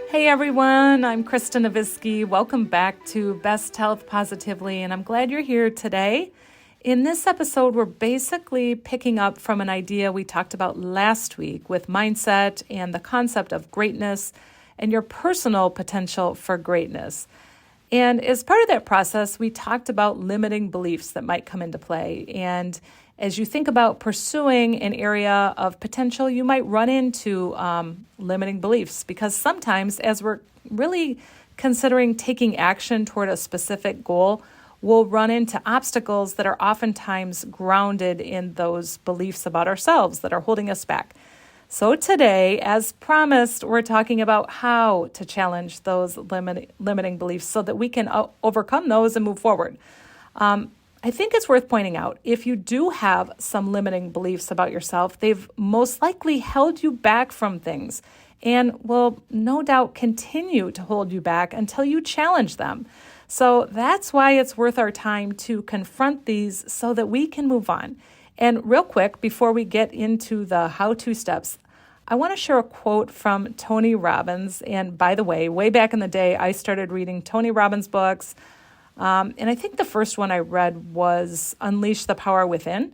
Hey everyone, I'm Krista Novisky. Welcome back to Best Health Positively, and I'm glad you're here today. In this episode, we're basically picking up from an idea we talked about last week with mindset and the concept of greatness and your personal potential for greatness. And as part of that process, we talked about limiting beliefs that might come into play. And as you think about pursuing an area of potential, you might run into limiting beliefs because sometimes as we're really considering taking action toward a specific goal, we'll run into obstacles that are oftentimes grounded in those beliefs about ourselves that are holding us back. So today, as promised, we're talking about how to challenge those limiting beliefs so that we can overcome those and move forward. I think it's worth pointing out, if you do have some limiting beliefs about yourself, they've most likely held you back from things and will no doubt continue to hold you back until you challenge them. So that's why it's worth our time to confront these so that we can move on. And real quick, before we get into the how-to steps, I want to share a quote from Tony Robbins. And by the way back in the day, I started reading Tony Robbins books. And I think the first one I read was Unleash the Power Within.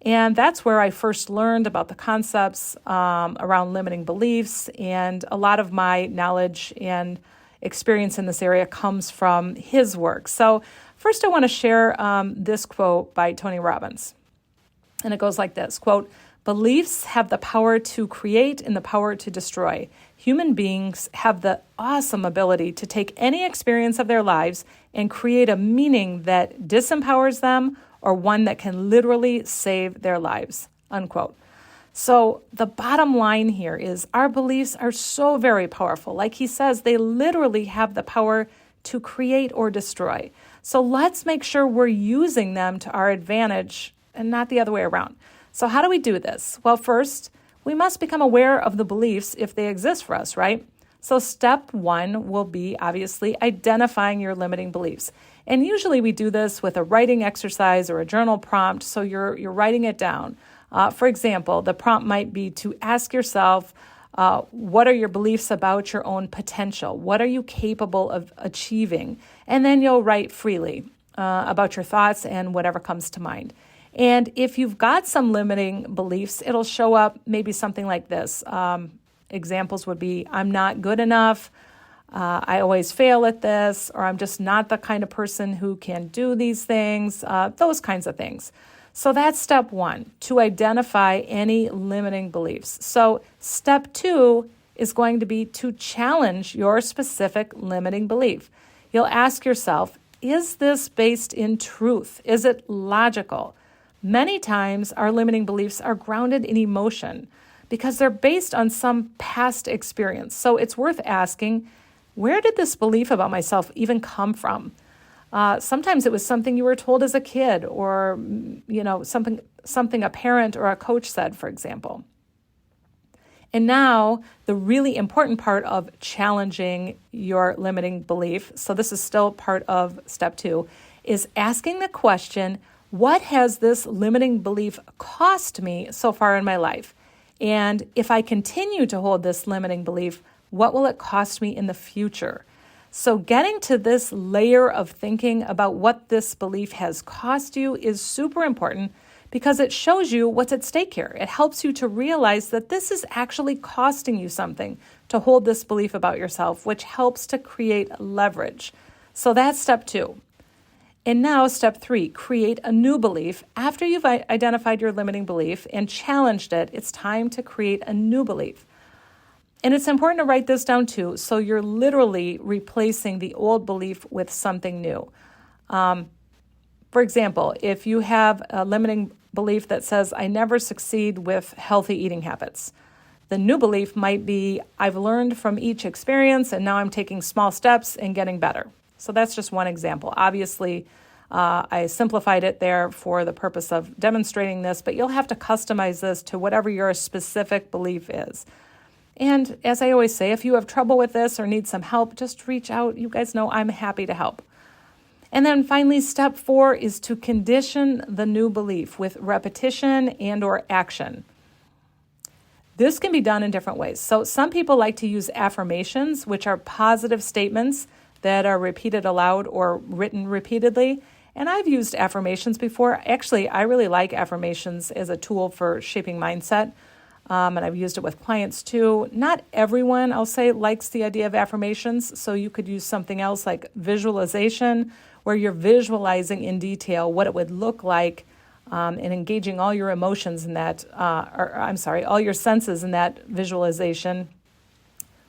And that's where I first learned about the concepts around limiting beliefs. And a lot of my knowledge and experience in this area comes from his work. So first I want to share this quote by Tony Robbins. And it goes like this, quote, "Beliefs have the power to create and the power to destroy. Human beings have the awesome ability to take any experience of their lives and create a meaning that disempowers them or one that can literally save their lives," unquote. So the bottom line here is our beliefs are so very powerful. Like he says, they literally have the power to create or destroy. So let's make sure we're using them to our advantage and not the other way around. So how do we do this? Well, first, we must become aware of the beliefs if they exist for us, right? So step one will be obviously identifying your limiting beliefs. And usually we do this with a writing exercise or a journal prompt, so you're writing it down. For example, the prompt might be to ask yourself, what are your beliefs about your own potential? What are you capable of achieving? And then you'll write freely about your thoughts and whatever comes to mind. And if you've got some limiting beliefs, it'll show up maybe something like this. Examples would be, I'm not good enough, I always fail at this, or I'm just not the kind of person who can do these things, those kinds of things. So that's step one, to identify any limiting beliefs. So step two is going to be to challenge your specific limiting belief. You'll ask yourself, is this based in truth? Is it logical? Many times our limiting beliefs are grounded in emotion because they're based on some past experience. So it's worth asking, where did this belief about myself even come from? Sometimes it was something you were told as a kid or, something a parent or a coach said, for example. And now the really important part of challenging your limiting belief, so this is still part of step two, is asking the question, what has this limiting belief cost me so far in my life? And if I continue to hold this limiting belief, what will it cost me in the future? So getting to this layer of thinking about what this belief has cost you is super important because it shows you what's at stake here. It helps you to realize that this is actually costing you something to hold this belief about yourself, which helps to create leverage. So that's step two. And now step three, create a new belief. After you've identified your limiting belief and challenged it, it's time to create a new belief. And it's important to write this down too, so you're literally replacing the old belief with something new. For example, if you have a limiting belief that says, I never succeed with healthy eating habits, the new belief might be, I've learned from each experience and now I'm taking small steps and getting better. So that's just one example. Obviously, I simplified it there for the purpose of demonstrating this, but you'll have to customize this to whatever your specific belief is. And as I always say, if you have trouble with this or need some help, just reach out. You guys know I'm happy to help. And then finally, step 4 is to condition the new belief with repetition and or action. This can be done in different ways. So some people like to use affirmations, which are positive statements that are repeated aloud or written repeatedly. And I've used affirmations before. Actually, I really like affirmations as a tool for shaping mindset. And I've used it with clients too. Not everyone, I'll say, likes the idea of affirmations. So you could use something else like visualization, where you're visualizing in detail what it would look like and engaging all your emotions in that, all your senses in that visualization,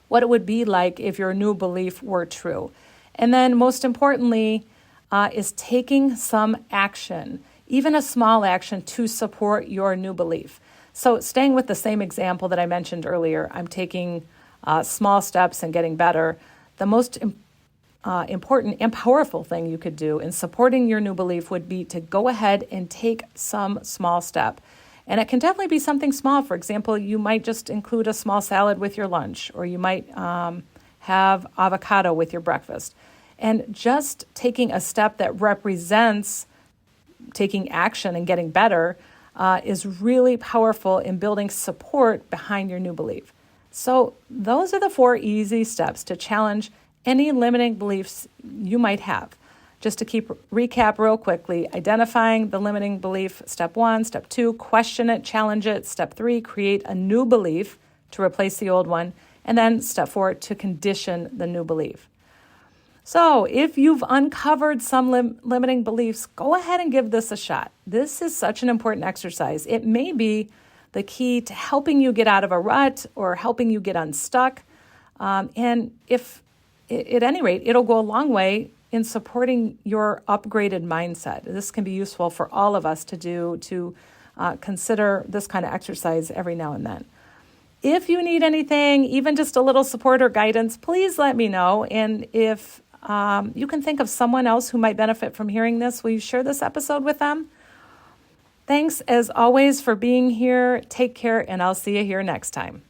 what it would be like if your new belief were true. And then most importantly, is taking some action, even a small action to support your new belief. So staying with the same example that I mentioned earlier, I'm taking small steps and getting better. The most important and powerful thing you could do in supporting your new belief would be to go ahead and take some small step. And it can definitely be something small. For example, you might just include a small salad with your lunch, or you might have avocado with your breakfast. And just taking a step that represents taking action and getting better is really powerful in building support behind your new belief. So those are the 4 easy steps to challenge any limiting beliefs you might have. Just to recap real quickly: identifying the limiting belief, step 1. Step 2, question it, challenge it. Step 3, create a new belief to replace the old one. And then step 4, to condition the new belief. So if you've uncovered some limiting beliefs, go ahead and give this a shot. This is such an important exercise. It may be the key to helping you get out of a rut or helping you get unstuck. And if, at any rate, it'll go a long way in supporting your upgraded mindset. This can be useful for all of us to do, to consider this kind of exercise every now and then. If you need anything, even just a little support or guidance, please let me know. And if you can think of someone else who might benefit from hearing this, will you share this episode with them? Thanks, as always, for being here. Take care, and I'll see you here next time.